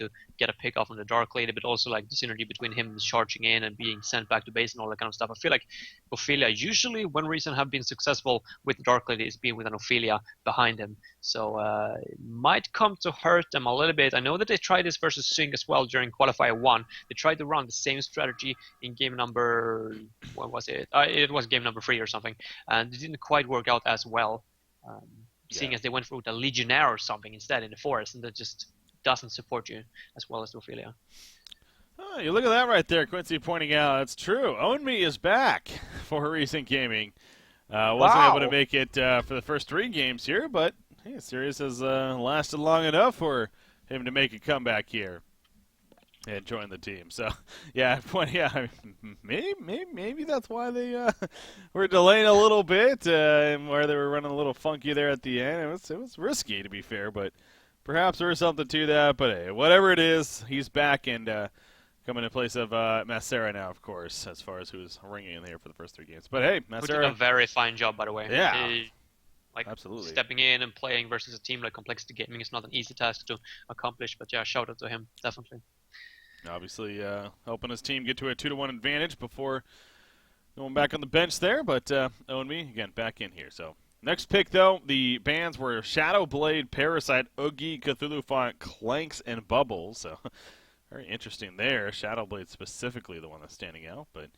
to get a pick off on the Dark Lady, but also like the synergy between him charging in and being sent back to base and all that kind of stuff. I feel like Ophelia, usually one reason have been successful with the Dark Lady is being with an Ophelia behind him. So it might come to hurt them a little bit. I know that they tried this versus Sing as well during Qualifier 1. They tried to run the same strategy in game number, what was it? It was game number 3 or something. And it didn't quite work out as well. Seeing as they went through the Legionnaire or something instead in the forest, and that just doesn't support you as well as Ophelia. Oh, you look at that right there, Quincy pointing out. It's true. Own Me is back for Recent Gaming. Wasn't able to make it for the first 3 games here, but hey, the series has lasted long enough for him to make a comeback here and join the team. So, maybe that's why they were delaying a little bit and where they were running a little funky there at the end. It was risky, to be fair, but perhaps there was something to that. But hey, whatever it is, he's back and coming in place of Macera now, of course, as far as who's ringing in here for the first 3 games. But hey, Macera did a very fine job, by the way. Yeah. Absolutely. Stepping in and playing versus a team like Complexity Gaming is not an easy task to accomplish, but yeah, shout out to him, definitely. Obviously, helping his team get to a 2-1 advantage before going back on the bench there, but Own Me, again, back in here. So, next pick, though, the bans were Shadow Blade, Parasite, Oogie, Cthulhu Font, Clanks, and Bubbles. So, very interesting there. Shadow Blade specifically the one that's standing out, but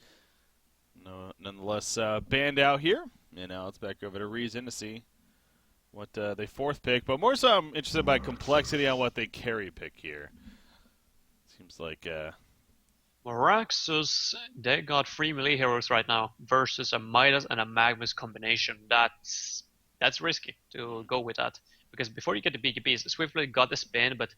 nonetheless banned out here. And now it's back over to Reason to see what they 4th pick. But more so I'm interested by Complexity on what they carry pick here. Seems like Meraxus, they got 3 melee heroes right now versus a Midas and a Magnus combination. That's risky to go with that. Because before you get the BKBs, Swiftblade got the spin, but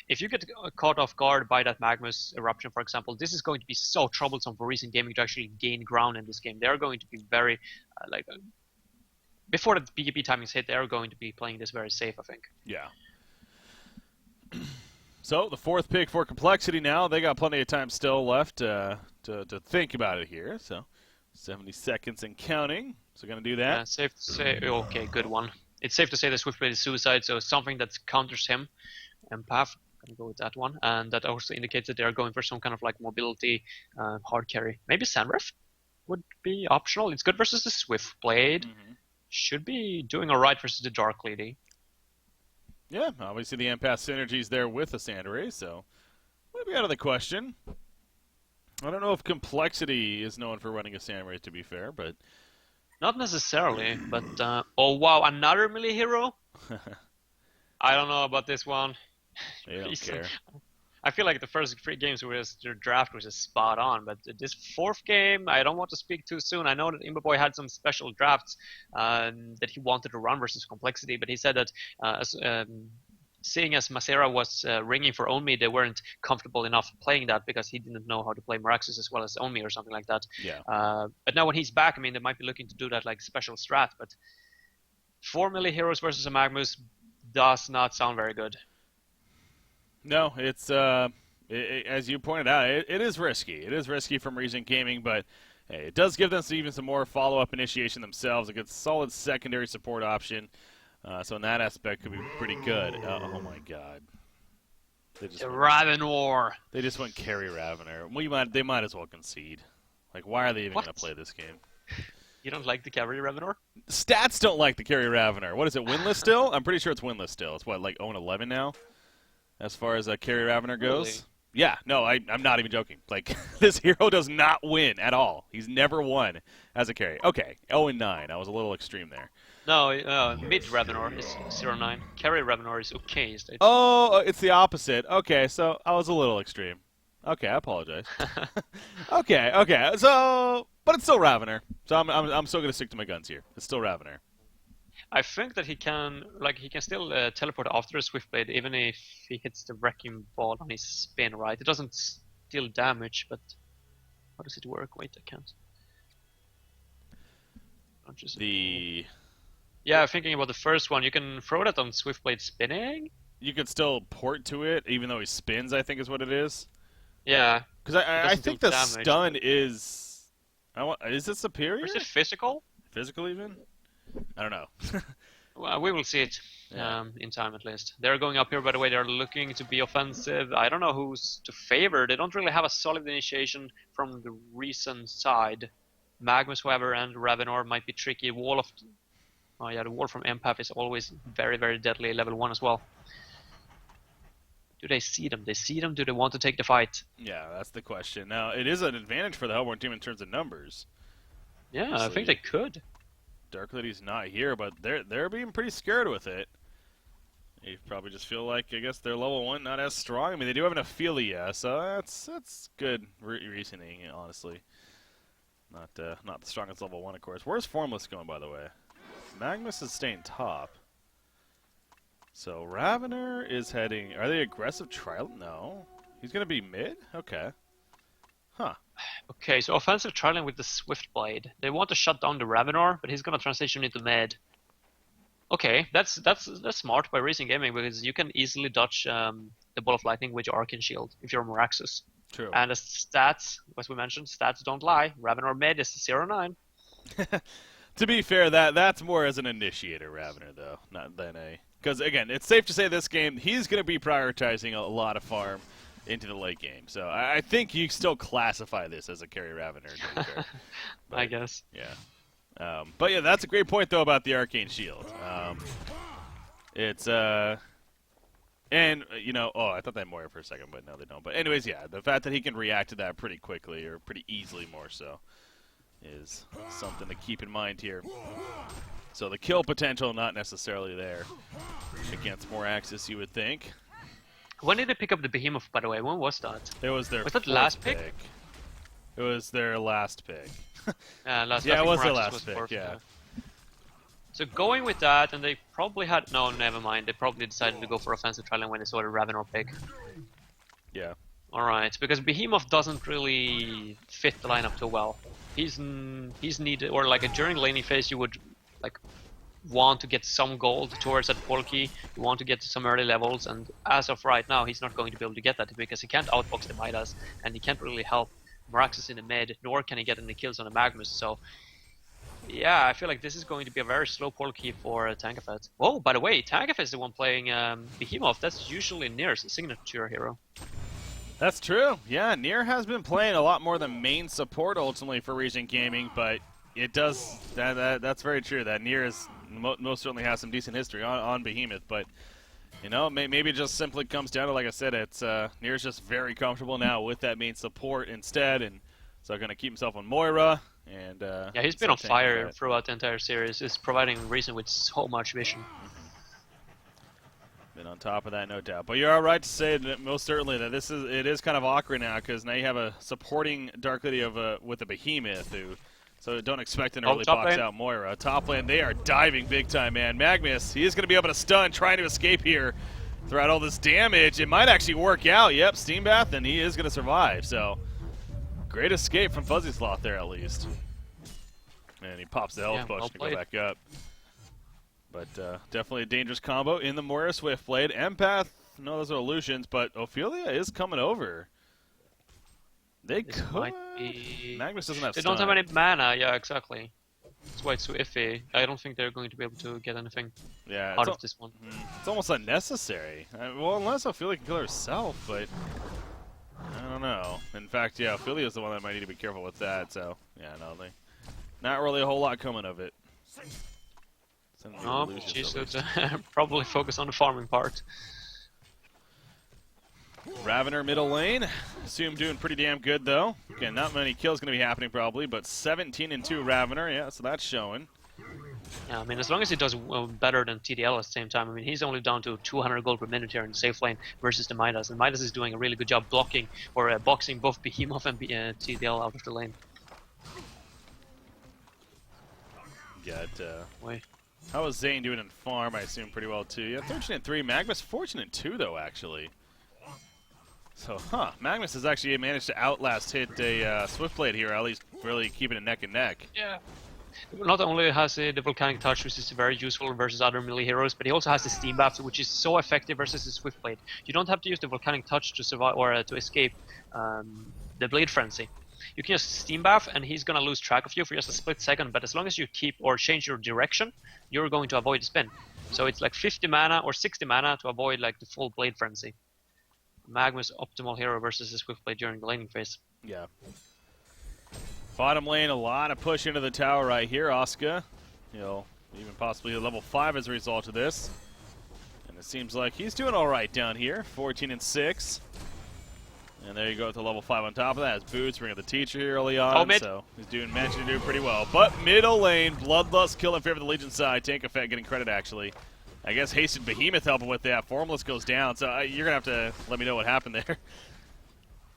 if you get caught off guard by that Magnus eruption, for example, this is going to be so troublesome for Recent Gaming to actually gain ground in this game. They're going to be very, before the BKB timings hit, they're going to be playing this very safe, I think. Yeah. So, the 4th pick for Complexity now. They got plenty of time still left to think about it here. So, 70 seconds and counting. So, going to do that. Yeah, safe to say. Okay, good one. It's safe to say that Swiftblade is suicide, so something that counters him. Empath, gonna go with that one. And that also indicates that they're going for some kind of like mobility hard carry. Maybe Sandrift would be optional. It's good versus the Swiftblade. Mm-hmm. Should be doing alright versus the Dark Lady. Yeah, obviously the Empath synergy's there with the Sandray, so maybe out of the question. I don't know if Complexity is known for running a Sandray, to be fair, but... Not necessarily, but oh wow, another melee hero? I don't know about this one. They don't care. I feel like the first 3 games their draft was just spot on, but this 4th game, I don't want to speak too soon. I know that Imbaboy had some special drafts that he wanted to run versus Complexity, but he said that seeing as Macera was ringing for Own Me, they weren't comfortable enough playing that because he didn't know how to play Meraxus as well as Own Me or something like that. Yeah. But now when he's back, I mean, they might be looking to do that like special strat, but 4 melee heroes versus a Magnus does not sound very good. No, it's, as you pointed out, it is risky. It is risky from Recent Gaming, but hey, it does give them even some more follow-up initiation themselves. A good solid secondary support option. So in that aspect, could be pretty good. Oh my God! Ravenor. They just went carry Ravener. Well, they might as well concede. Like, why are they even going to play this game? You don't like the carry Ravenor? Stats don't like the carry Ravener. What is it? Winless still? I'm pretty sure it's winless still. It's what, like 0-11 now, as far as carry Ravener goes. Really? Yeah, no, I'm not even joking. Like, this hero does not win at all. He's never won as a carry. Okay, 0-9. I was a little extreme there. No, mid Ravenor is 0-9. Carry Ravenor is okay. Oh, it's the opposite. Okay, so I was a little extreme. Okay, I apologize. okay. So, but it's still Ravener. So I'm still gonna stick to my guns here. It's still Ravener. I think that he can still teleport after a Swiftblade, even if he hits the Wrecking Ball on his spin, right? It doesn't deal damage, but how does it work? Wait, I can't. Yeah, thinking about the first one, you can throw that on Swiftblade spinning. You could still port to it, even though he spins, I think is what it is. Yeah. Because I think the stun is... Is it superior? Or is it physical? Physical, even? I don't know. Well, we will see it in time at least. They're going up here, by the way. They're looking to be offensive. I don't know who's to favor. They don't really have a solid initiation from the recent side. Magnus, however, and Ravenor might be tricky. Wall of... Oh yeah, the wall from Empath is always very, very deadly. Level 1 as well. Do they see them? They see them? Do they want to take the fight? Yeah, that's the question. Now, it is an advantage for the Hellborn team in terms of numbers. Yeah, Obviously, I think they could. Dark Lady's not here, but they're being pretty scared with it. They probably just feel like, I guess, they're level 1, not as strong. I mean, they do have an Ophelia, so that's good reasoning, honestly. Not the strongest level 1, of course. Where's Formless going, by the way? Magnus is staying top. So Ravener is heading... Are they aggressive trial? No. He's going to be mid? Okay. Huh. Okay, so offensive trialing with the Swift Blade. They want to shut down the Ravenor, but he's going to transition into mid. Okay, that's smart by Racing Gaming, because you can easily dodge the Ball of Lightning with your Arcane Shield if you're Moraxus. True. And the stats, as we mentioned, stats don't lie. Ravenor mid is 0-9. To be fair, that's more as an initiator Ravener, though, not than a... Because, again, it's safe to say this game, he's going to be prioritizing a lot of farm into the late game. So I think you still classify this as a carry Ravener. But, I guess. Yeah. But, yeah, that's a great point, though, about the Arcane Shield. It's... And, you know, oh, I thought they had Moira for a second, but no, they don't. But anyways, yeah, the fact that he can react to that pretty quickly, or pretty easily more so, is something to keep in mind here. So the kill potential not necessarily there against Moraxus, you would think. When did they pick up the Behemoth, by the way? When was that? It was their Was that last pick? It was their last pick. Last Yeah, it was their Moraxus last pick, fourth, yeah. So going with that, and they probably had... No, never mind. They probably decided to go for offensive trialing when they saw the Ravenor pick. Yeah. Alright, because Behemoth doesn't really fit the lineup too well. He's needed... Or like during laning phase, you would like want to get some gold towards that pull key. You want to get to some early levels, and as of right now, he's not going to be able to get that because he can't outbox the Midas, and he can't really help Moraxus in the mid, nor can he get any kills on the Magnus. So, yeah, I feel like this is going to be a very slow pull key for Tankafet. Oh, by the way, Tankafet is the one playing Behemoth. That's usually Nir's signature hero. That's true. Yeah, Nier has been playing a lot more than main support ultimately for Regent Gaming, but it does that's very true. That Nier is most certainly has some decent history on Behemoth, but you know, maybe it just simply comes down to, like I said, it's Nier's just very comfortable now with that main support instead, and so going to keep himself on Moira. And yeah, he's been on fire throughout the entire series. He's providing Reason with so much vision. Been on top of that, no doubt. But you're all right to say that most certainly that it is kind of awkward now, because now you have a supporting Dark Lady with a Behemoth who. So don't expect an early box out Moira. Top lane, they are diving big time, man. Magnus, he is going to be able to stun, trying to escape here throughout all this damage. It might actually work out. Yep, Steam Bath, and he is going to survive. So great escape from Fuzzy Sloth there, at least. And he pops the health potion to go back up. But definitely a dangerous combo in the Moira Swiftblade. Empath, no, those are illusions, but Ophelia is coming over. They could. Magnus doesn't have They stun. don't have any mana, yeah, exactly. That's why it's so iffy. I don't think they're going to be able to get anything out of this one. It's almost unnecessary. Well, unless Ophelia can kill herself, but I don't know. In fact, yeah, Ophelia's the one that might need to be careful with that, so yeah, no, not really a whole lot coming of it. Oh, geez, so probably focus on the farming part. Ravener middle lane. Assume doing pretty damn good, though. Again, not many kills going to be happening, probably, but 17-2 Ravener, yeah, so that's showing. Yeah, I mean, as long as he does better than TDL at the same time. I mean, he's only down to 200 gold per minute here in the safe lane versus the Midas, and Midas is doing a really good job blocking or boxing both Behemoth and TDL out of the lane. Got, how is Zane doing in farm? I assume pretty well, too. Yeah, 13-3. Magnus fortunate, too, though, actually. So, Magnus has actually managed to outlast hit a Swiftblade here, at least really keeping it neck and neck. Yeah. Not only has he the Volcanic Touch, which is very useful versus other melee heroes, but he also has the Steam Bath, which is so effective versus the Swiftblade. You don't have to use the Volcanic Touch to survive or to escape the Blade Frenzy. you can just steam bath and he's gonna lose track of you for just a split second, but as long as you keep or change your direction, you're going to avoid the spin. So it's like 50 mana or 60 mana to avoid like the full Blade Frenzy. Magma's optimal hero versus the Swift Blade during the laning phase. Yeah. Bottom lane, a lot of push into the tower right here. Oscar, he'll even possibly hit level 5 as a result of this. And it seems like he's doing all right down here, 14 and 6. And there you go with the level 5 on top of that. His boots, Ring of the Teacher here early on, so he's managing to do pretty well. But middle lane, Bloodlust kill in favor of the Legion side. Tank Effect getting credit, actually. I guess Hastened Behemoth helping with that. Formless goes down, so you're going to have to let me know what happened there.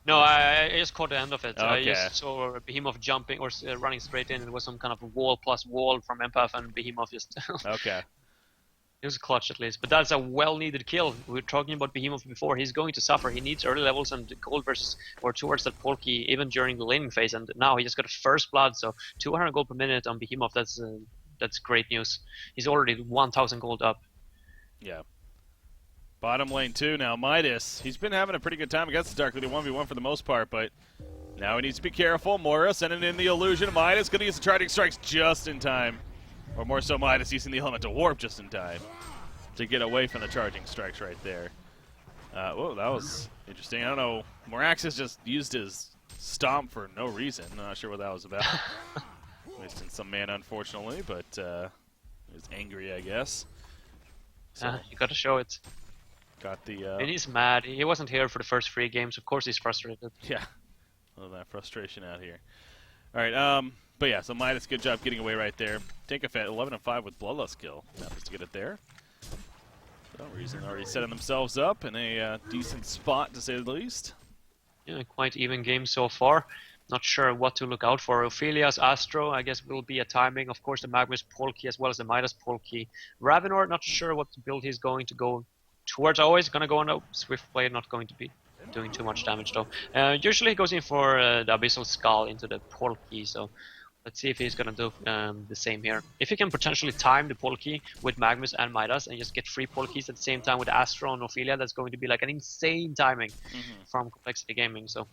No, I just caught the end of it. Okay. I just saw Behemoth jumping or running straight in. It was some kind of wall plus wall from Empath, and Behemoth just... Okay. It was clutch at least, but that's a well-needed kill. We were talking about Behemoth before. He's going to suffer. He needs early levels and gold versus or towards that Polki even during the laning phase, and now he just got a first blood. So 200 gold per minute on Behemoth. That's great news. He's already 1,000 gold up. Yeah. Bottom lane 2 now. Midas, he's been having a pretty good time against the Dark Lady 1v1 for the most part, but now he needs to be careful. Moira sending in the illusion. Midas going to use the Charging Strikes just in time. Or more so, Midas using the Elemental Warp just in time to get away from the Charging Strikes right there. Whoa, that was interesting. I don't know. Moraxis just used his Stomp for no reason. Not sure what that was about. Wasting some mana, unfortunately, but he was angry, I guess. So, You gotta show it. got the... And he's mad. He wasn't here for the first 3 games. Of course he's frustrated. Yeah. A little of that frustration out here. All right, but yeah, so Midas, good job getting away right there. Tank Effect, 11 and 5 with Bloodlust kill. That was to get it there. For no reason, already setting themselves up in a decent spot, to say the least. Yeah, quite even game so far. Not sure what to look out for. Ophelia's Astro, I guess, will be a timing. Of course, the Magma's Polki as well as the Midas Polki. Ravenor, not sure what build he's going to go towards. Always going to go on a Swift Blade, not going to be doing too much damage though. Usually he goes in for the Abyssal Skull into the Polki, so let's see if he's going to do the same here. If he can potentially time the Polki with Magmus and Midas and just get 3 Polkis at the same time with Astro and Ophelia, that's going to be like an insane timing from Complexity Gaming, so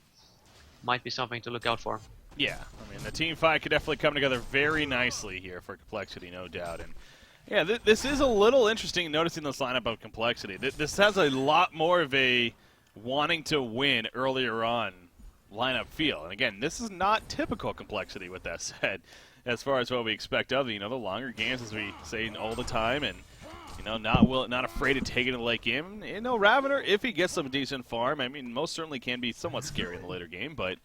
might be something to look out for. Yeah, I mean, the team fight could definitely come together very nicely here for Complexity, no doubt. And yeah, this is a little interesting noticing this lineup of Complexity. This has a lot more of a wanting to win earlier on lineup feel. And again, this is not typical Complexity, with that said, as far as what we expect of the longer games, as we say all the time, and not afraid to take it in the late game. Ravenor, if he gets some decent farm, I mean, most certainly can be somewhat scary in the later game, but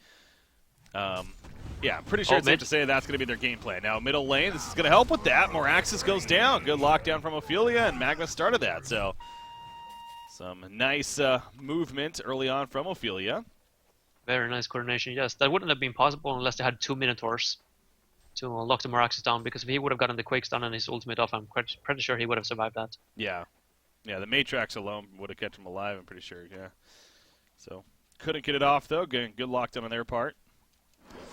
yeah, I'm pretty sure it's safe to say that's going to be their game plan. Now, middle lane, this is going to help with that. Moraxis goes down. Good lockdown from Ophelia, and Magma started that, so some nice movement early on from Ophelia. Very nice coordination, yes. That wouldn't have been possible unless they had 2 Minotaurs to lock the Moraxis down, because if he would have gotten the Quake stun and his ultimate off, I'm pretty sure he would have survived that. Yeah. Yeah, the Matrax alone would have kept him alive, I'm pretty sure, yeah. So, couldn't get it off, though. Good lockdown on their part.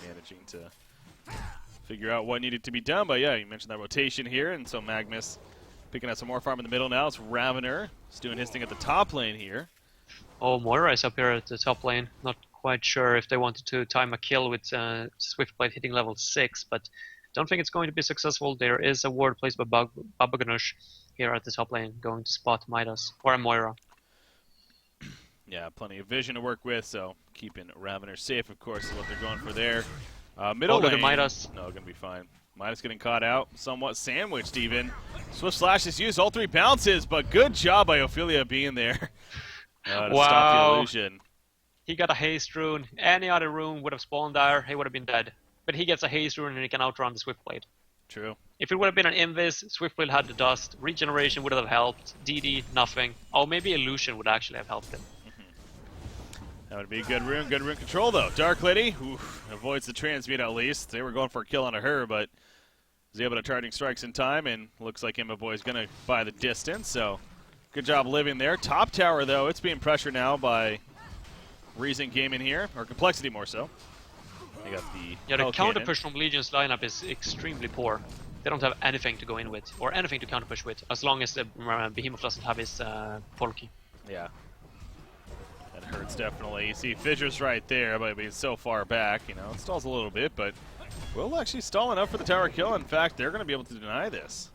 Managing to figure out what needed to be done, but yeah, you mentioned that rotation here, and so Magnus picking up some more farm in the middle now. It's Ravenor. He's doing his thing at the top lane here. Oh, Moira is up here at the top lane. Not quite sure if they wanted to time a kill with Swiftblade hitting level 6, but don't think it's going to be successful. There is a ward placed by Baba Ganush here at the top lane, going to spot Midas, or a Moira. Yeah, plenty of vision to work with, so keeping Ravenor safe, of course, is what they're going for there. Middle lane, Midas. No, going to be fine. Midas getting caught out, somewhat sandwiched even. Swift Slash is used, all 3 bounces, but good job by Ophelia being there to stop the illusion. He got a haste rune. Any other rune would have spawned there, he would have been dead. But he gets a haste rune and he can outrun the Swiftblade. True. If it would have been an Invis, Swiftblade had the dust, regeneration would have helped, DD, nothing. Oh, maybe illusion would actually have helped him. That would be a good rune control, though. Dark Lady, avoids the transmute at least. They were going for a kill on her, but was able to charging strikes in time, and looks like Imba Boy's going to buy the distance, so good job living there. Top tower, though, it's being pressured now by Reason Gaming here, or Complexity more so. They got the counter push from Legion's lineup is extremely poor. They don't have anything to go in with, or anything to counter push with, as long as the Behemoth doesn't have his Polki. Yeah. And hurts definitely. You see Fissures right there, but being so far back, you know, it stalls a little bit, but will actually stall enough for the tower kill. In fact, they're going to be able to deny this.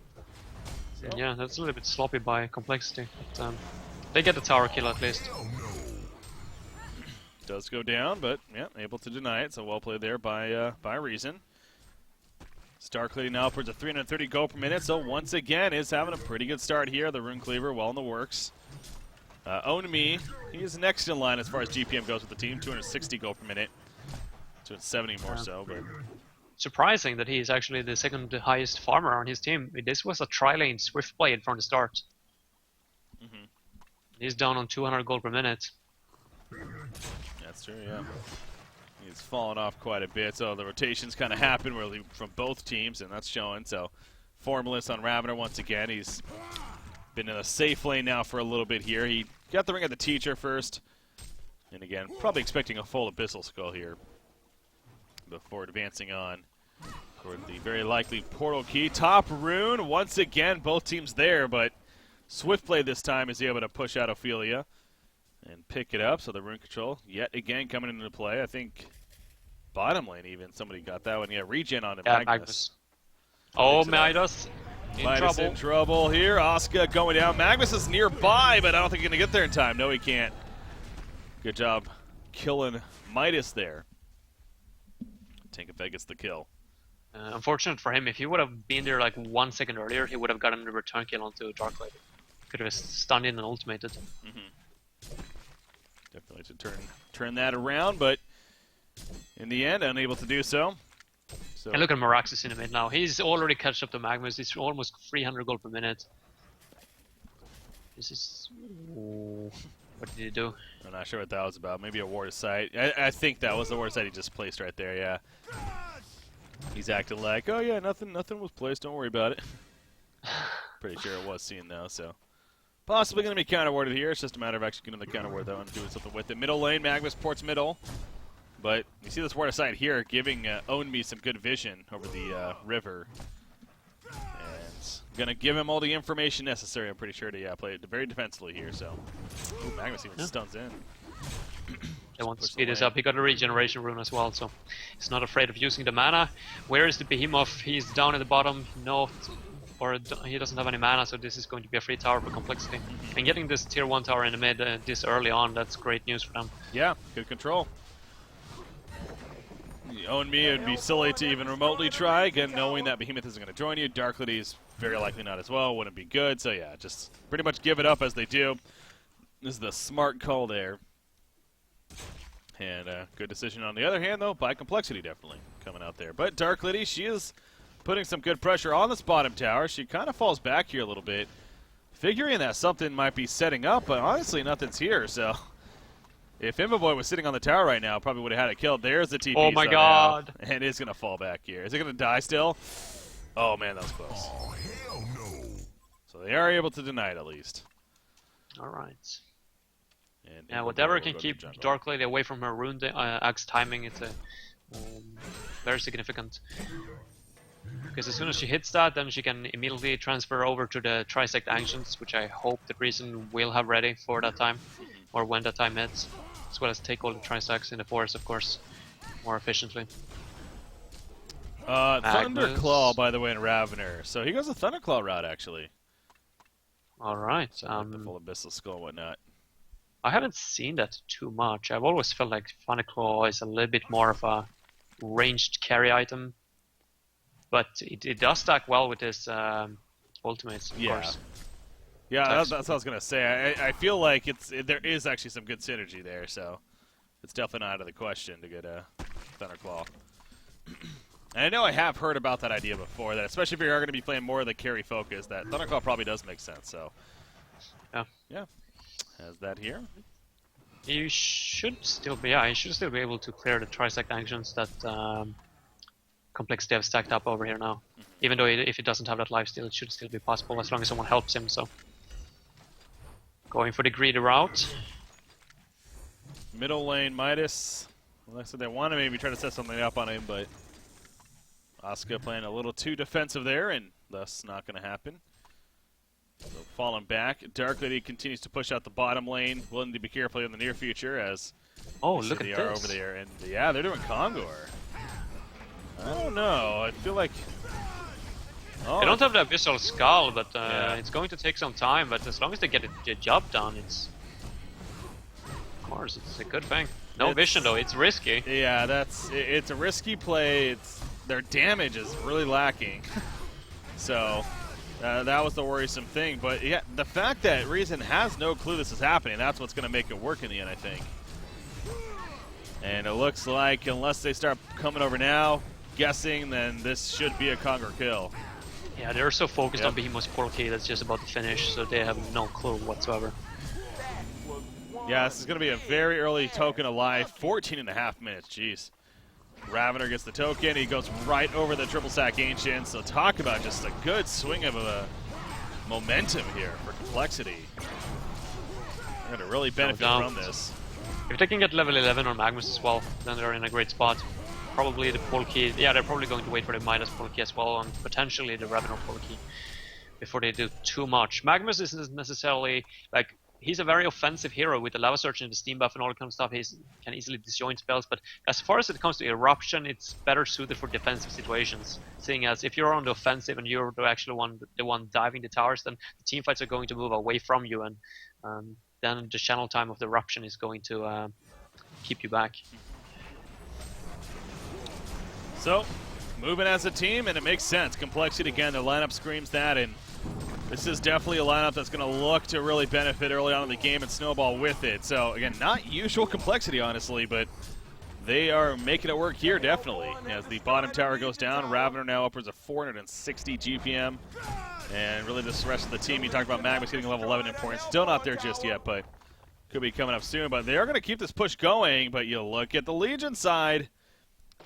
So. Yeah, that's a little bit sloppy by Complexity, but they get the tower kill at least. Does go down, but yeah, able to deny it. So well played there by Reason. Stark leading now upwards of 330 gold per minute. So once again is having a pretty good start here. The Rune Cleaver well in the works. Own Me, he is next in line as far as GPM goes with the team. 260 gold per minute. 270 more so, but surprising that he is actually the second highest farmer on his team. This was a tri-lane Swiftblade from the start. He's down on 200 gold per minute. That's true, yeah. He's fallen off quite a bit, so the rotations kind of happen really from both teams, and that's showing. So, Formless on Ravener once again. He's been in a safe lane now for a little bit here. He got the ring of the Teacher first, and again, probably expecting a full Abyssal Skull here before advancing on toward the very likely portal key. Top rune, once again, both teams there, but Swiftblade this time is able to push out Ophelia and pick it up, so the rune control yet again coming into play. I think bottom lane even, somebody got that one. Yeah, regen on it, yeah, Magnus. Oh, Midas in trouble here. Asuka going down. Magnus is nearby, but I don't think he's going to get there in time. No, he can't. Good job killing Midas there. Tankafeg gets the kill. Unfortunate for him, if he would have been there like 1 second earlier, he would have gotten the return kill onto Darklight. Could have stunned in and ultimated. Definitely to turn that around, but in the end, unable to do so. And look at Meraxis in the mid now. He's already catched up to Magnus. He's almost 300 gold per minute. This is... Ooh. What did he do? I'm not sure what that was about. Maybe a ward of sight. I think that was the ward of sight he just placed right there, yeah. He's acting like, oh yeah, nothing was placed, don't worry about it. Pretty sure it was seen though, so. Possibly going to be counter-warded here. It's just a matter of actually getting the counter-ward though and doing something with it. Middle lane, Magnus ports middle. But you see this ward of sight here giving Own Me some good vision over the river. And going to give him all the information necessary, I'm pretty sure, to play it very defensively here. So, ooh, Magnus even stuns in. They want to speed this up. He got a regeneration rune as well, so he's not afraid of using the mana. Where is the Behemoth? He's down at the bottom. No, or he doesn't have any mana, so this is going to be a free tower for Complexity. And getting this tier 1 tower in the mid this early on, that's great news for them. Yeah, good control. Own Me, it would be silly to even remotely try. Again, knowing that Behemoth isn't going to join you. Dark Lady's very likely not as well. Wouldn't be good. So yeah, just pretty much give it up as they do. This is the smart call there. And good decision on the other hand, though, by Complexity definitely coming out there. But Dark Lady, she is putting some good pressure on this bottom tower. She kind of falls back here a little bit, figuring that something might be setting up, but honestly, nothing's here, so... If Imboboy was sitting on the tower right now, probably would have had it killed. There's the TP. Oh my god. And it's going to fall back here. Is it going to die still? Oh man, that was close. Oh, hell no. So they are able to deny it at least. Alright. And yeah, whatever can keep Dark Lady away from her rune axe timing, it's very significant. Because as soon as she hits that, then she can immediately transfer over to the Trisect Ancients, which I hope the Reason will have ready for that time, or when that time hits. As well as take all the Trisects in the forest, of course, more efficiently. Thunderclaw, by the way, in Ravener. So he goes the Thunderclaw route, actually. Alright. So the full Abyssal Skull and whatnot. I haven't seen that too much. I've always felt like Thunderclaw is a little bit more of a ranged carry item. But it does stack well with his ultimates, of course. Yeah, that's what I was going to say. I feel like there is actually some good synergy there, so it's definitely not out of the question to get a Thunderclaw. And I know I have heard about that idea before, that especially if you're going to be playing more of the carry focus, that Thunderclaw probably does make sense, so. Yeah. Has that here. You should still be, you should still be able to clear the Trisect Ancients that Complexity have stacked up over here now. Even though if it doesn't have that lifesteal, it should still be possible as long as someone helps him, so. Going for the greedy route. Middle lane, Midas. Well, like I said, they want to maybe try to set something up on him, but Asuka playing a little too defensive there, and thus not going to happen. So falling back. Dark Lady continues to push out the bottom lane. We'll need to be careful in the near future as Look at they this. are over there. And yeah, they're doing Kongor. I don't know. I feel like... Oh, They don't have the Abyssal Skull, but Yeah. it's going to take some time. But as long as they get the job done, it's... Of course, it's a good thing. No vision, though. It's risky. Yeah, it's a risky play. Their damage is really lacking. So that was the worrisome thing. But yeah, the fact that Reason has no clue this is happening, that's what's going to make it work in the end, I think. And it looks like unless they start coming over now, guessing, then this should be a Kongor kill. Yeah, they're so focused on Behemoth's portal key that's just about to finish, so they have no clue whatsoever. Yeah, this is going to be a very early token alive. 14.5 minutes, jeez. Ravener gets the token. He goes right over the triple stack Ancient. So talk about just a good swing of a momentum here for Complexity. They're going to really benefit from this. If they can get level 11 or Magnus as well, then they're in a great spot. Probably the portal key. Yeah, they're probably going to wait for the Midas portal key as well, and potentially the Ravener portal key before they do too much. Magnus isn't necessarily like... He's a very offensive hero with the Lava Surge and the Steam Buff and all that kind of stuff. He can easily disjoint spells, but as far as it comes to Eruption, it's better suited for defensive situations. Seeing as if you're on the offensive and you're the one diving the towers, then the team fights are going to move away from you, and then the channel time of the Eruption is going to keep you back. So, moving as a team, and it makes sense. Complexity, again, the lineup screams that, and this is definitely a lineup that's going to look to really benefit early on in the game and snowball with it. So, again, not usual Complexity, honestly, but they are making it work here, definitely. As the bottom tower goes down, Ravener now upwards of 460 GPM. And really this rest of the team, you talked about Magnus getting level 11 in points. Still not there just yet, but could be coming up soon. But they are going to keep this push going, but you look at the Legion side.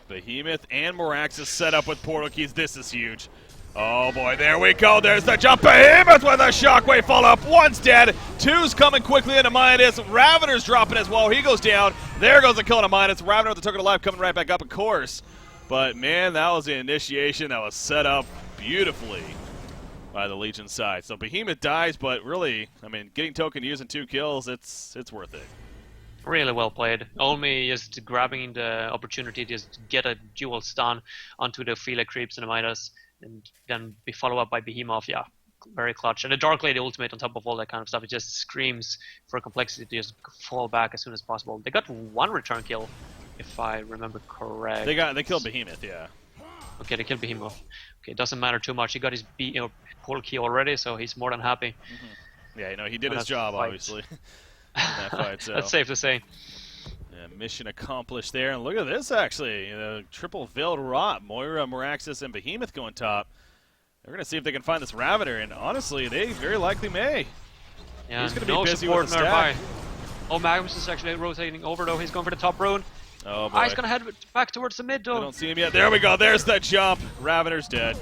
Behemoth and Moraxis set up with portal keys. This is huge. Oh boy, there we go. There's the jump. Behemoth with a shockwave follow-up. One's dead. Two's coming quickly into Midas. Ravener's dropping as well. He goes down. There goes the kill into Midas. Ravener with the token alive coming right back up, of course. But man, that was the initiation that was set up beautifully by the Legion side. So Behemoth dies, but really, I mean, getting token using 2 kills, it's worth it. Really well played. Only just grabbing the opportunity to just get a dual stun onto the Ophelia creeps and the Midas, and then be followed up by Behemoth. Yeah, very clutch. And the Dark Lady ultimate on top of all that kind of stuff, it just screams for Complexity to just fall back as soon as possible. They got 1 return kill, if I remember correct. They killed Behemoth, yeah. Okay, they killed Behemoth. Okay, it doesn't matter too much. He got his portal key already, so he's more than happy. Yeah, you know, he did his job, obviously. That fight, so. That's safe to say. Yeah, mission accomplished there. And look at this, actually. Triple Veiled Rot. Moira, Moraxis, and Behemoth going top. They're going to see if they can find this Ravener, and honestly, they very likely may. Yeah, he's going to be busy with the stack. Oh, Magnus is actually rotating over, though. He's going for the top rune. Oh, boy. He's going to head back towards the mid, though. I don't see him yet. There we go. There's that jump. Ravener's dead.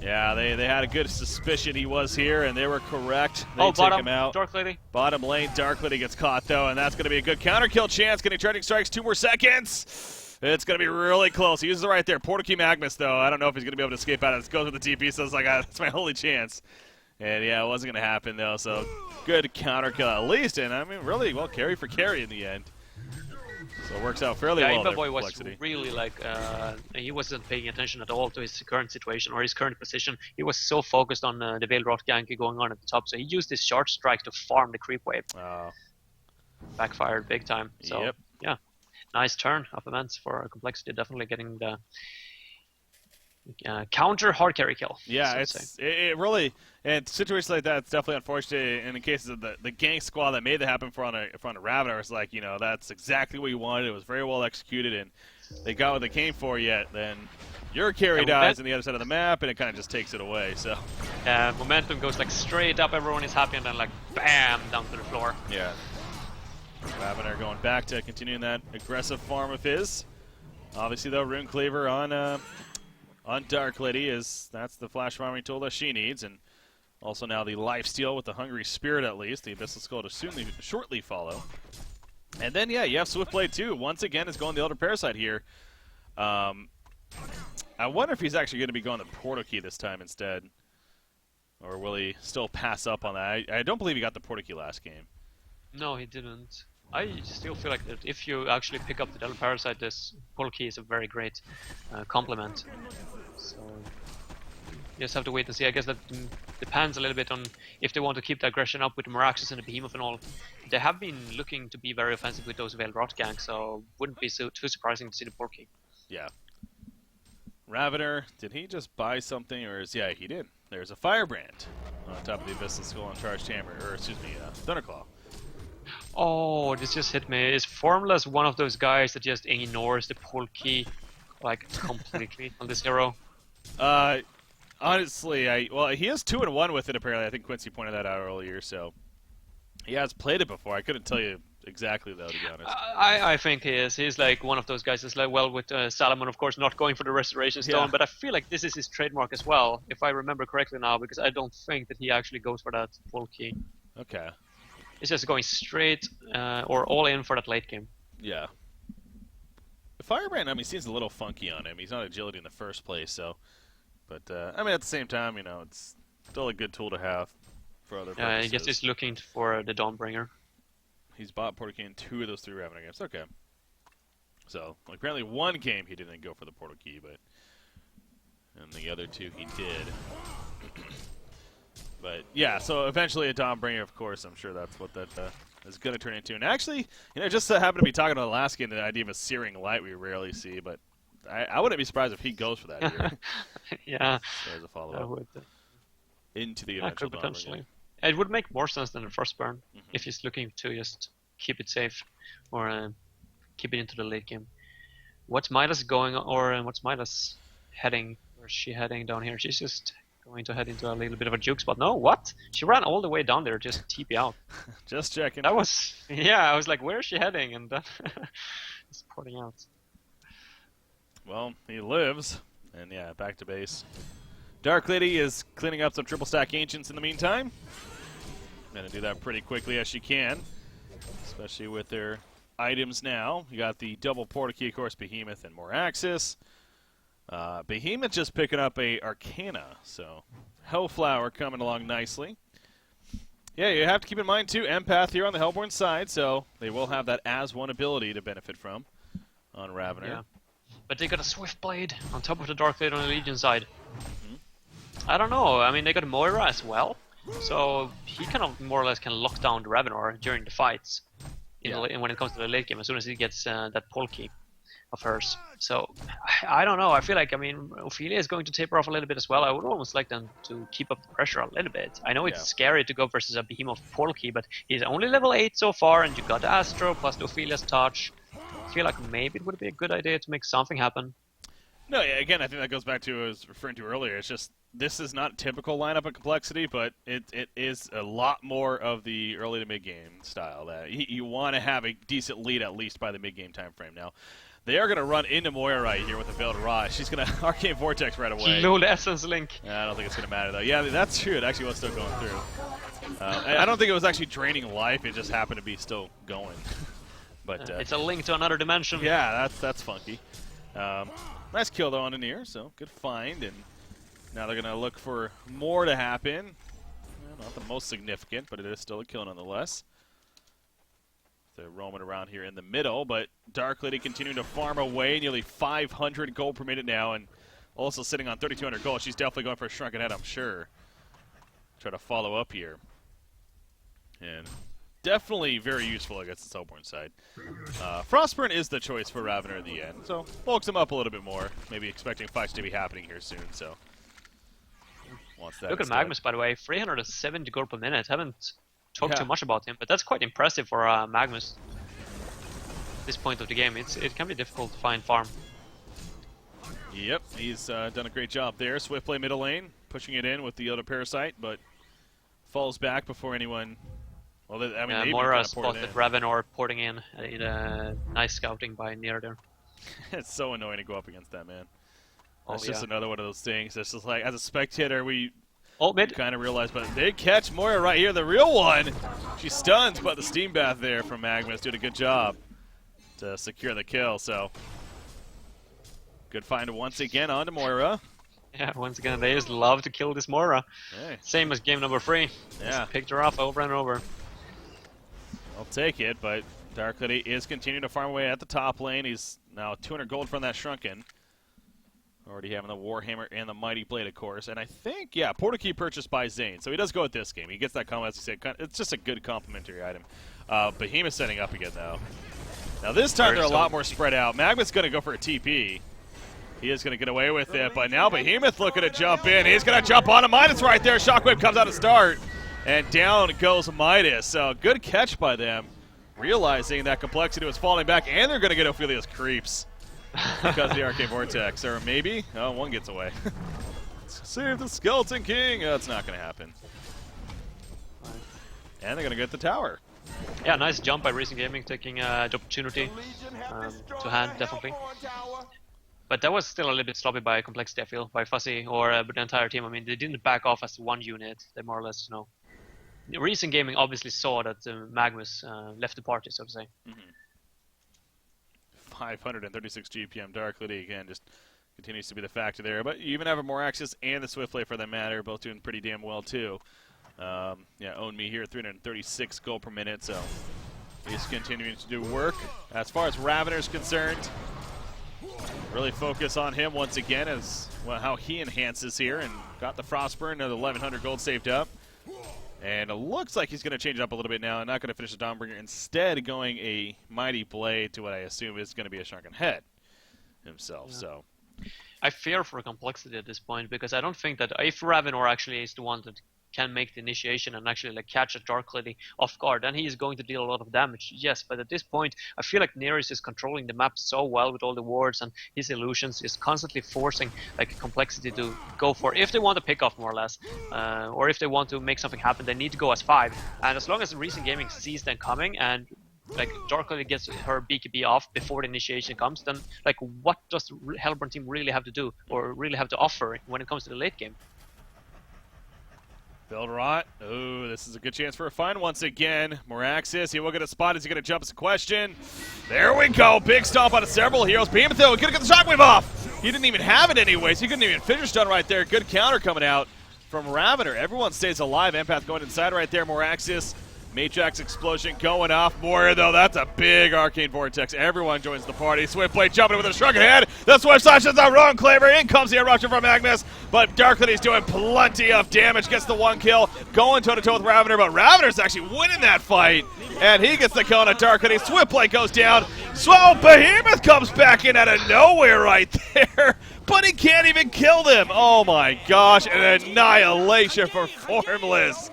Yeah, they had a good suspicion he was here, and they were correct. They take him out. Dark Lady. Bottom lane, Dark Lady gets caught, though, and that's going to be a good counter kill chance. Getting charging strikes, 2 more seconds. It's going to be really close. He uses it right there. Portal key Magnus, though. I don't know if he's going to be able to escape out of this. Goes with the TP, so it's like, that's my only chance. And yeah, it wasn't going to happen, though, so good counter kill at least. And I mean, really, well, carry for carry in the end. So it works out fairly well. Yeah, Boy was really like, he wasn't paying attention at all to his current situation or his current position. He was so focused on the Veiled Rot gank going on at the top, so he used his charge strike to farm the creep wave. Oh. Backfired big time. So, yeah, nice turn of events for Complexity, definitely getting the counter hard carry kill. Yeah, it really, and situations like that, it's definitely unfortunate. In the cases of the gank squad that made that happen in front of Ravener, it's like, you know, that's exactly what you wanted. It was very well executed, and they got what they came for. Yet then your carry dies on the other side of the map, and it kind of just takes it away. So momentum goes like straight up. Everyone is happy, and then like bam down to the floor. Yeah. Ravener going back to continuing that aggressive farm of his. Obviously, though, Rune Cleaver on Dark Lady that's the flash farming tool that she needs, and also now the lifesteal with the Hungry Spirit at least. The Abyssal Skull to shortly follow. And then, yeah, you have Swiftblade too. Once again, it's going the Elder Parasite here. I wonder if he's actually going to be going the Portal Key this time instead. Or will he still pass up on that? I don't believe he got the Portkey last game. No, he didn't. I still feel like that if you actually pick up the Devil Parasite, this coL is a very great complement. So you just have to wait and see. I guess that depends a little bit on if they want to keep the aggression up with the Meraxes and the Behemoth and all. They have been looking to be very offensive with those Veiled Rot gangs, so wouldn't be too surprising to see the Portkey. Yeah. Ravener, did he just buy something, or is... Yeah, he did. There's a Firebrand on top of the Abyssal Skull and Charged Hammer, or excuse me, Thunderclaw. Oh, this just hit me. Is Formless one of those guys that just ignores the Portkey, like, completely on this hero? Honestly, well, he is 2-1 with it, apparently. I think Quincy pointed that out earlier, so... He has played it before. I couldn't tell you exactly, though, to be honest. I think he is. He's like one of those guys that's like, well, with Salomon, of course, not going for the Restoration Stone, but I feel like this is his trademark as well, if I remember correctly now, because I don't think that he actually goes for that Portkey. Okay. It's just going straight or all in for that late game. Yeah. The Firebrand, I mean, seems a little funky on him. He's not agility in the first place, so... But, I mean, at the same time, you know, it's still a good tool to have for other purposes. I guess he's looking for the Dawnbringer. He's bought Portkey in 2 of those 3 Ravener games. Okay. So, like, apparently one game he didn't go for the Portkey, but... And the other 2 he did. But, yeah, so eventually a Dawnbringer, of course. I'm sure that's what that is going to turn into. And actually, you know, just happened to be talking about the last game, the idea of a Searing Light we rarely see, but I wouldn't be surprised if he goes for that here. Yeah. As a follow-up. Into the eventual potentially. It would make more sense than the first burn if he's looking to just keep it safe or keep it into the late game. What's Midas going on, or what's Midas heading? Where's she heading down here? She's just going to head into a little bit of a juke spot. No, what? She ran all the way down there, just TP out. Just checking. That was, yeah, I was like, where is she heading? And then just porting out. Well, he lives, and yeah, back to base. Dark Lady is cleaning up some triple stack Ancients in the meantime. Gonna do that pretty quickly as she can, especially with their items now. You got the double Portkey, of course, Behemoth and Moraxis. Behemoth just picking up a Arcana, so Hellflower coming along nicely. Yeah, you have to keep in mind, too, Empath here on the Hellborn side, so they will have that as one ability to benefit from on Ravener. Yeah. But they got a Swift Blade on top of the Dark Blade on the Legion side. I don't know, I mean, they got Moira as well, so he kind of more or less can lock down the Ravenor during the fights when it comes to the late game, as soon as he gets that Portkey of hers. So, I don't know, I feel like, I mean, Ophelia is going to taper off a little bit as well. I would almost like them to keep up the pressure a little bit. I know it's scary to go versus a Behemoth Portkey, but he's only level 8 so far, and you got the Astro plus the Ophelia's Touch. I feel like maybe it would be a good idea to make something happen. No, yeah, again, I think that goes back to what I was referring to earlier. It's just, this is not typical lineup of complexity, but it is a lot more of the early to mid-game style. That you want to have a decent lead at least by the mid-game time frame. Now, they are going to run into Moira right here with the Veiled Rot. She's going to Arcane Vortex right away. No Essence Link. I don't think it's going to matter, though. Yeah, that's true. It actually was still going through. I don't think it was actually draining life. It just happened to be still going. But it's a link to another dimension. Yeah, that's funky. Nice kill, though, on Anir, so good find. And now they're going to look for more to happen. Not the most significant, but it is still a kill nonetheless. They're roaming around here in the middle, but Dark Lady continuing to farm away, nearly 500 gold per minute now, and also sitting on 3,200 gold. She's definitely going for a shrunken head, I'm sure. Try to follow up here. And definitely very useful against the Hellborn side. Frostburn is the choice for Ravener at the end, so bulks him up a little bit more. Maybe expecting fights to be happening here soon, so. Wants that Look at instead. Magnus, by the way, 370 gold per minute. Haven't talked too much about him, but that's quite impressive for Magnus. At this point of the game, it can be difficult to find farm. Yep, he's done a great job there. Swift play middle lane, pushing it in with the other Parasite, but falls back before anyone. Well, I mean, Moira spotted Ravenor porting in. Nice scouting by Nier there. It's so annoying to go up against that, man. That's Oh, just yeah. another one of those things. It's just like, as a spectator, we Mid. kind of realize, but they catch Moira right here, the real one. She's stunned, but the steam bath there from Magnus did a good job to secure the kill. So good find once again onto Moira. Yeah, once again, they just love to kill this Mora. Hey. Same as game number 3. Yeah. Just picked her off over and over. I'll take it, but Dark Lady is continuing to farm away at the top lane. He's now 200 gold from that Shrunken. Already having the Warhammer and the Mighty Blade, of course. And I think, yeah, Portal Key purchased by Zane. So he does go with this game. He gets that combo, as you said. It's just a good complementary item. Behemoth setting up again, though. Now this time they're a lot more spread out. Magma's going to go for a TP. He is going to get away with it, but now Behemoth looking to jump in. He's going to jump on Midas right there. Shockwave comes out to start, and down goes Midas. So good catch by them, realizing that Complexity was falling back, and they're going to get Ophelia's creeps because of the Arcane Vortex. Or maybe, oh, one gets away. Save the Skeleton King. That's not going to happen. And they're going to get the tower. Yeah, nice jump by Recent Gaming, taking the opportunity to hand, definitely. But that was still a little bit sloppy by Complexity, I feel, by Fuzzy or the entire team. I mean, they didn't back off as one unit. They more or less, you know. Recent Gaming obviously saw that Magnus left the party, so to say. 536 GPM Dark Lady, again, just continues to be the factor there. But you even have a Moraxis and the Swift Play, for that matter, both doing pretty damn well, too. Yeah, Own Me here, 336 gold per minute, so he's continuing to do work. As far as Ravener's concerned, really focus on him once again as well, how he enhances here, and got the Frostburn, another 1100 gold saved up. And it looks like he's going to change it up a little bit now, and not going to finish the Dawnbringer. Instead, going a Mighty Blade to what I assume is going to be a Shrunken Head himself. Yeah. So I fear for Complexity at this point, because I don't think that if Ravenor actually is the one that can make the initiation and actually like catch a Dark Lady off guard, then he is going to deal a lot of damage. Yes, but at this point, I feel like Nereus is controlling the map so well with all the wards, and his illusions is constantly forcing like Complexity to go for, if they want to pick off more or less, or if they want to make something happen, they need to go as 5. And as long as Recent Gaming sees them coming and like Dark Lady gets her BKB off before the initiation comes, then like what does the Hellborn team really have to do or really have to offer when it comes to the late game? Build Rot. Oh, this is a good chance for a find once again. Moraxis, he will get a spot. Is he going to jump? It's a question. There we go. Big stomp out of several heroes. Behemoth, though, going to get the Shockwave off. He didn't even have it anyways. He couldn't even finish done right there. Good counter coming out from Ravener. Everyone stays alive. Empath going inside right there. Moraxis. Matrix Explosion going off. Moira, though, that's a big Arcane Vortex. Everyone joins the party. Swift Blade jumping with a Shrunken Head. The Swift Slash is the wrong Claver. In comes the eruption from Magnus, but Dark Lady's doing plenty of damage. Gets the 1 kill. Going toe-to-toe with Ravener, but Ravener's actually winning that fight. And he gets the kill on a Dark Lady. Swift Blade goes down. So Behemoth comes back in out of nowhere right there. But he can't even kill them. Oh my gosh, an annihilation for Formless.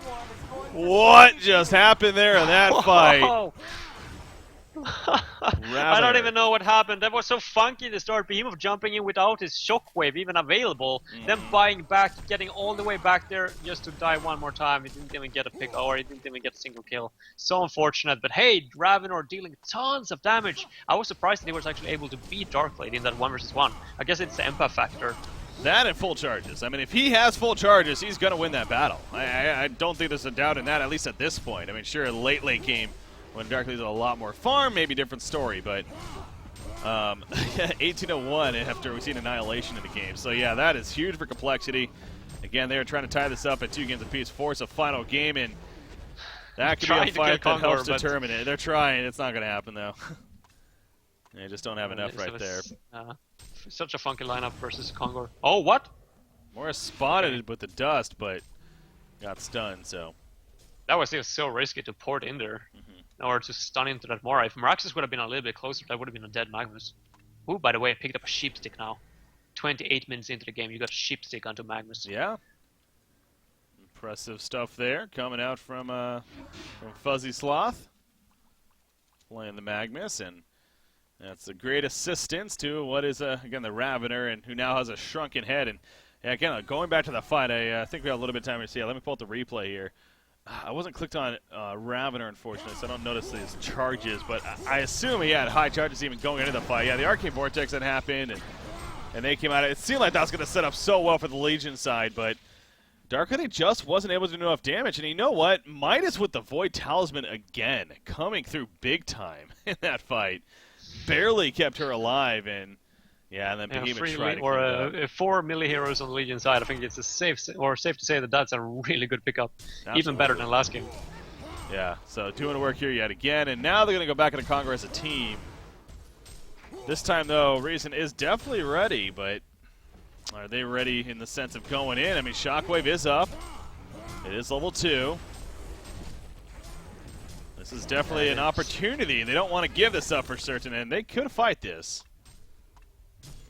What just happened there in that fight? I don't even know what happened. That was so funky to start. Behemoth jumping in without his shockwave even available, then buying back, getting all the way back there just to die one more time. He didn't even get a pick, or he didn't even get a single kill. So unfortunate. But hey, Ravenor dealing tons of damage. I was surprised that he was actually able to beat Dark Lady in that 1v1. I guess it's the empath factor. That and full charges. I mean, if he has full charges, he's going to win that battle. I don't think there's a doubt in that, at least at this point. I mean, sure, late game, when Dark Lady's a lot more farm, maybe different story, but 1801 after we've seen Annihilation in the game. So yeah, that is huge for Complexity. Again, they're trying to tie this up at 2 games apiece, force a final game, and that could be a fight that helps determine it. They're trying. It's not going to happen, though. They just don't have enough right there. Such a funky lineup versus Kongor. Oh, what? Morris spotted it with the dust, but got stunned, so. That was still so risky to port in there. Or to stun into that Mora. If Meraxis would have been a little bit closer, that would have been a dead Magnus. Who, by the way, picked up a sheep stick now. 28 minutes into the game, you got a sheep stick onto Magnus. Yeah. Impressive stuff there, coming out from Fuzzy Sloth. Playing the Magnus, and that's a great assistance to what is, again, the Ravener, and who now has a Shrunken Head. And yeah, again, going back to the fight, I think we got a little bit of time to see it. Let me pull up the replay here. I wasn't clicked on Ravener, unfortunately, so I don't notice his charges, but I assume he had high charges even going into the fight. Yeah, the Arcane Vortex had happened, and they came out. It seemed like that was going to set up so well for the Legion side, but Dark Lady just wasn't able to do enough damage. And you know what? Midas with the Void Talisman again, coming through big time in that fight. Barely kept her alive, and Yeah, and then Yeah, Behemoth three tried to or clean it up. 4 melee heroes on the Legion side. I think it's safe to say that that's a really good pickup, even better than last game. Yeah, so doing work here yet again, and now they're going to go back into Conquer as a team. This time, though, Reason is definitely ready, but are they ready in the sense of going in? I mean, Shockwave is up. It is level 2. This is definitely an opportunity. They don't want to give this up for certain, and they could fight this.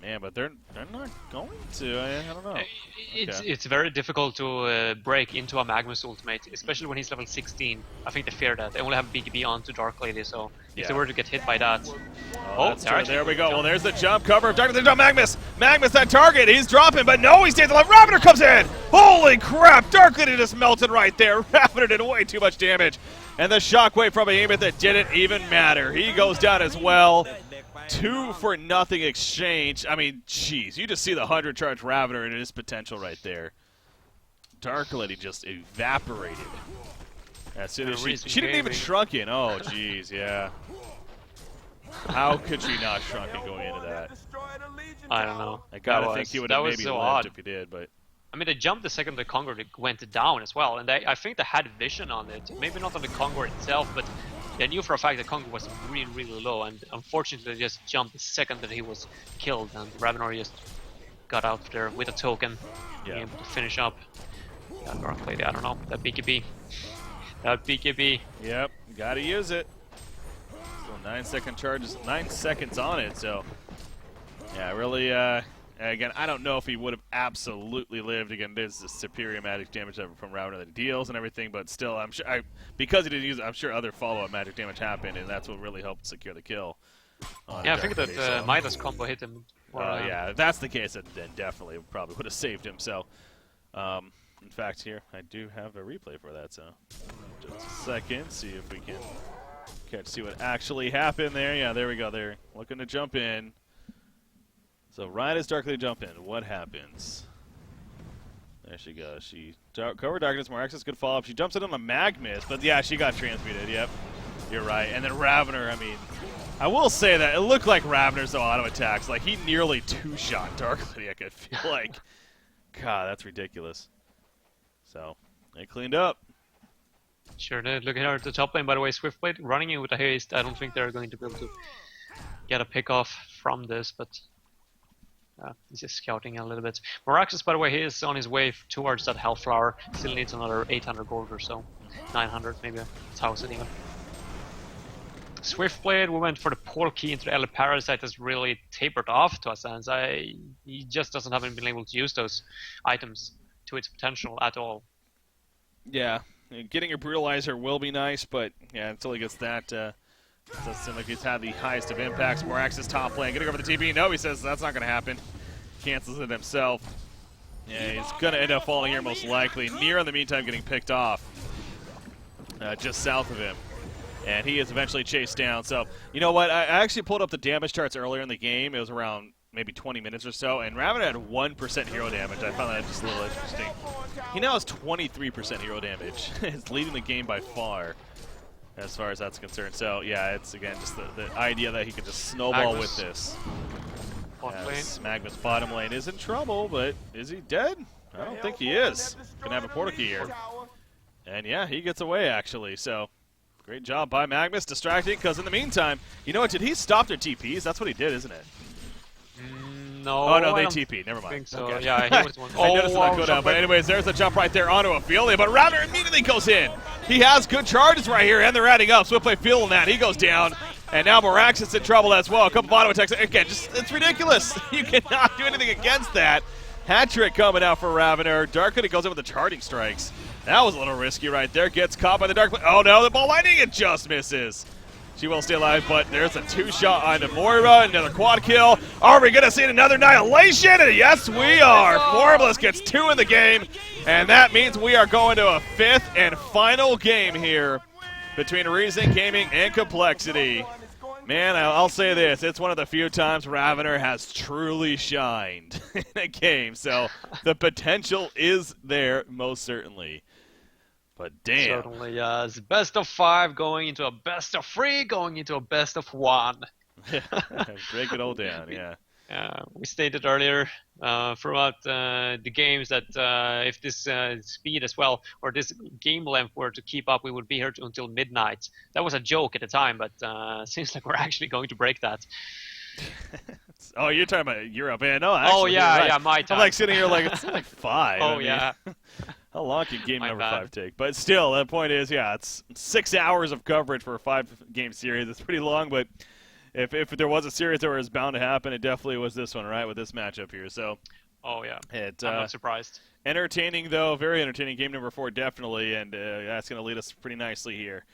Man, but they're not going to. I don't know. It's very difficult to break into a Magnus ultimate, especially when he's level 16. I think they fear that. They only have BKB onto Dark Lady, so if they were to get hit by that... There we go. Well, there's the jump cover of Dark Lady. Magnus! Magnus, that target! He's dropping, but no, he stays alive. Ravener comes in! Holy crap! Dark Lady just melted right there. Ravener did way too much damage. And the shockwave from Behemoth that didn't even matter. He goes down as well. 2-for-0 exchange. I mean, jeez, you just see the 100 charge Ravener and his potential right there. Dark Lady just evaporated. As soon as she didn't even shrunk in. Oh, jeez, yeah. How could she not shrunk in going into that? I don't know. I gotta think he would have maybe lived if he did, but. I mean, they jumped the second the Conqueror went down as well, and I think they had vision on it. Maybe not on the Conqueror itself, but they knew for a fact that Conqueror was really, really low, and unfortunately they just jumped the second that he was killed, and Ravener just got out there with a token, able to finish up. Yeah, Dark Lady, I don't know, that BKB. That BKB. Yep, gotta use it. So 9-second charges, 9 seconds on it, so yeah, really, again, I don't know if he would have absolutely lived. Again, there's the superior magic damage from Ravener that he deals and everything, but still, I'm sure because he didn't use it, I'm sure other follow-up magic damage happened, and that's what really helped secure the kill. Yeah, I think that Midas combo hit him. Yeah, if that's the case, then definitely probably would have saved him. So, in fact, here I do have a replay for that. So, just a second, see if we can see what actually happened there. Yeah, there we go. They're looking to jump in. So right as Dark Lady jump in, what happens? There she goes. She covered darkness, more access, good follow-up. She jumps in on the Magnus, but yeah, she got transmuted. Yep, you're right. And then Ravener, I mean, I will say that it looked like Ravener's auto attacks. Like he nearly two-shot Dark Lady. I could feel like, God, that's ridiculous. So they cleaned up. Sure did. Looking at the top lane, by the way, Swiftblade running in with a haste. I don't think they're going to be able to get a pick off from this, but. He's just scouting a little bit. Moraxis, by the way, he is on his way towards that Hellflower. Still needs another 800 gold or so. 900, maybe 1,000 even. Swiftblade, we went for the Portkey into the Ele Parasite, has really tapered off to a sense. He just haven't been able to use those items to its potential at all. Yeah, getting a Brutalizer will be nice, but yeah, until he gets that, doesn't seem like he's had the highest of impacts. Moraxis top lane, gonna go for the TP. No, he says that's not gonna happen. Cancels it himself. Yeah, he's gonna end up falling here most likely. Near in the meantime getting picked off. Just south of him. And he is eventually chased down. So, you know what? I actually pulled up the damage charts earlier in the game. It was around maybe 20 minutes or so. And Raven had 1% hero damage. I found that just a little interesting. He now has 23% hero damage. He's leading the game by far, as far as that's concerned. So, yeah, it's, again, just the idea that he can just snowball with this. Magnus bottom lane is in trouble, but is he dead? I don't think he is. Gonna have a portal key here. And, yeah, he gets away, actually. So, great job by Magnus distracting, because in the meantime, you know what? Did he stop their TPs? That's what he did, isn't it? No. Oh, no, they TP'd. Never mind. I think so. Okay. Yeah, he was one. I noticed that go down. But anyways, there's a jump right there onto Ophelia. But Ravener immediately goes in. He has good charges right here, and they're adding up. Swiftplay feeling that. He goes down. And now Moraxis in trouble as well. A couple bottom attacks. Again, just it's ridiculous. You cannot do anything against that. Hat trick coming out for Ravener. Darkly goes in with the charging strikes. That was a little risky right there. Gets caught by the Dark. Oh no, the ball lightning, it just misses. She will stay alive, but there's a two-shot onto Moira. Another quad kill. Are we going to see another Annihilation? And yes, we are. Formless gets 2 in the game, and that means we are going to a 5th and final game here between Reason Gaming and Complexity. Man, I'll say this. It's one of the few times Ravener has truly shined in a game, so the potential is there most certainly. But damn. Certainly, yes. Best of 5 going into a best of 3, going into a best of 1. Break it all down, yeah. We stated earlier throughout the games that if this speed as well, or this game length were to keep up, we would be here until midnight. That was a joke at the time, but seems like we're actually going to break that. Oh, you're talking about Europe, man. No, Oh actually, you're yeah, right. yeah, my time. I'm like sitting here like it's like 5. Oh I mean, yeah, how long can game my number bad. 5 take? But still, the point is, yeah, it's 6 hours of coverage for a 5-game series. It's pretty long, but if there was a series that was bound to happen, it definitely was this one, right, with this matchup here. So, Oh yeah, it I'm not surprised. entertaining though, very entertaining. Game number 4 definitely, and that's going to lead us pretty nicely here